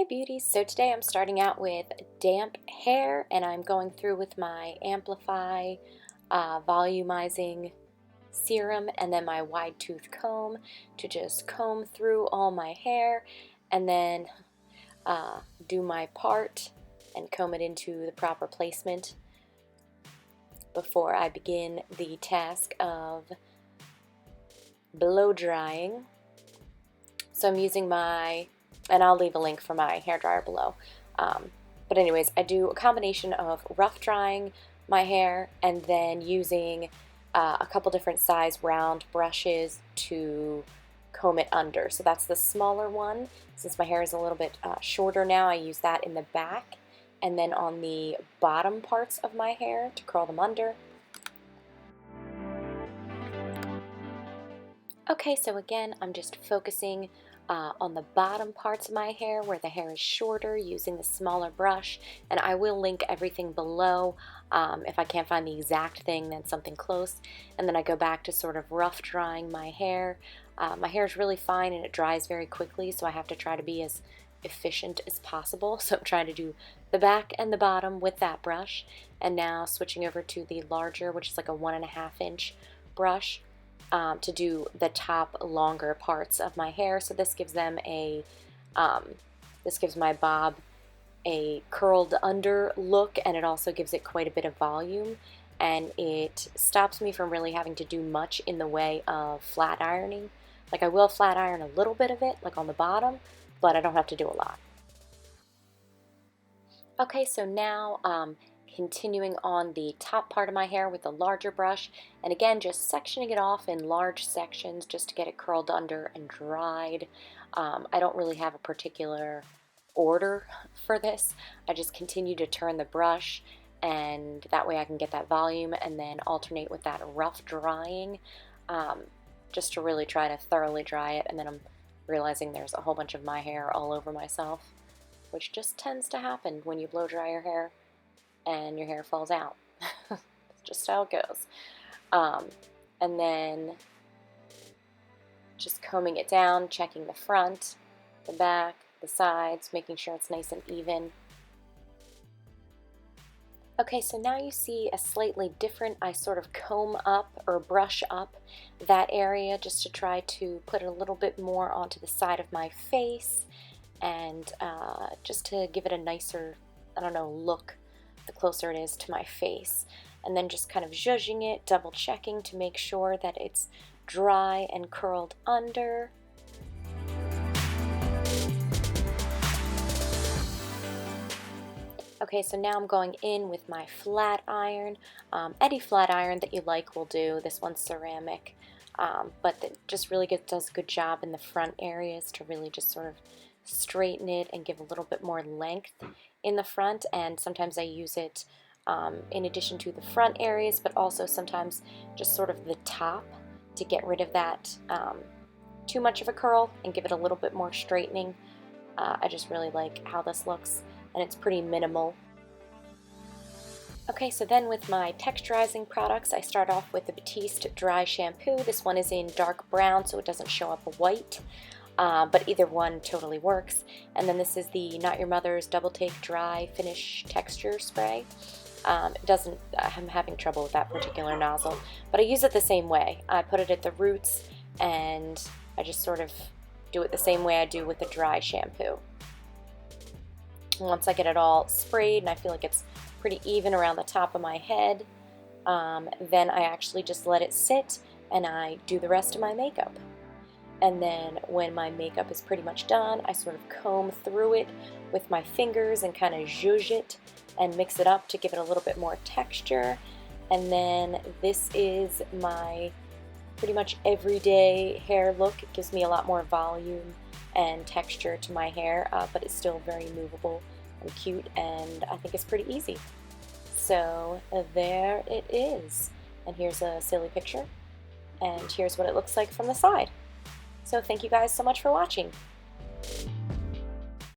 beauties, so today I'm starting out with damp hair and I'm going through with my Amplify volumizing serum and then my wide tooth comb to just comb through all my hair and then do my part and comb it into the proper placement before I begin the task of blow drying. So I'm using my, and I'll leave a link for my hairdryer below. But anyways, I do a combination of rough drying my hair and then using a couple different size round brushes to comb it under. So that's the smaller one. Since my hair is a little bit shorter now, I use that in the back and then on the bottom parts of my hair to curl them under. Okay, so again, I'm just focusing on the bottom parts of my hair where the hair is shorter using the smaller brush, and I will link everything below if I can't find the exact thing, then something close. And then I go back to sort of rough drying my hair. My hair is really fine and it dries very quickly, so I have to try to be as efficient as possible. So I'm trying to do the back and the bottom with that brush, and now switching over to the larger, which is like a 1.5 inch brush. To do the top longer parts of my hair. So this gives them a, this gives my bob a curled under look, and it also gives it quite a bit of volume, and it stops me from really having to do much in the way of flat ironing. Like I will flat iron a little bit of it, like on the bottom, but I don't have to do a lot. Okay, so now continuing on the top part of my hair with a larger brush, and again just sectioning it off in large sections just to get it curled under and dried. I don't really have a particular order for this. I just continue to turn the brush, and that way I can get that volume and then alternate with that rough drying, just to really try to thoroughly dry it. And then I'm realizing there's a whole bunch of my hair all over myself, which just tends to happen when you blow dry your hair and your hair falls out. It's just how it goes. And then just combing it down, checking the front, the back, the sides, making sure it's nice and even. Okay, so now you see a slightly different, I sort of comb up or brush up that area just to try to put a little bit more onto the side of my face, and just to give it a nicer, I don't know, look the closer it is to my face. And then just kind of zhuzhing it, double checking to make sure that it's dry and curled under. Okay, so now I'm going in with my flat iron. Any flat iron that you like will do. This one's ceramic, but it just really does a good job in the front areas to really just sort of straighten it and give a little bit more length in the front. And sometimes I use it in addition to the front areas, but also sometimes just sort of the top to get rid of that too much of a curl and give it a little bit more straightening. I just really like how this looks, and it's pretty minimal. Okay, so then with my texturizing products, I start off with the Batiste dry shampoo. This one is in dark brown, so it doesn't show up white. But either one totally works. And then this is the Not Your Mother's Double Take Dry Finish Texture Spray. I'm having trouble with that particular nozzle, but I use it the same way. I put it at the roots, and I just sort of do it the same way I do with the dry shampoo. Once I get it all sprayed and I feel like it's pretty even around the top of my head, then I actually just let it sit and I do the rest of my makeup. And then when my makeup is pretty much done, I sort of comb through it with my fingers and kind of zhuzh it and mix it up to give it a little bit more texture. And then this is my pretty much everyday hair look. It gives me a lot more volume and texture to my hair, but it's still very movable and cute, and I think it's pretty easy. So there it is. And here's a silly picture, and here's what it looks like from the side. So thank you guys so much for watching.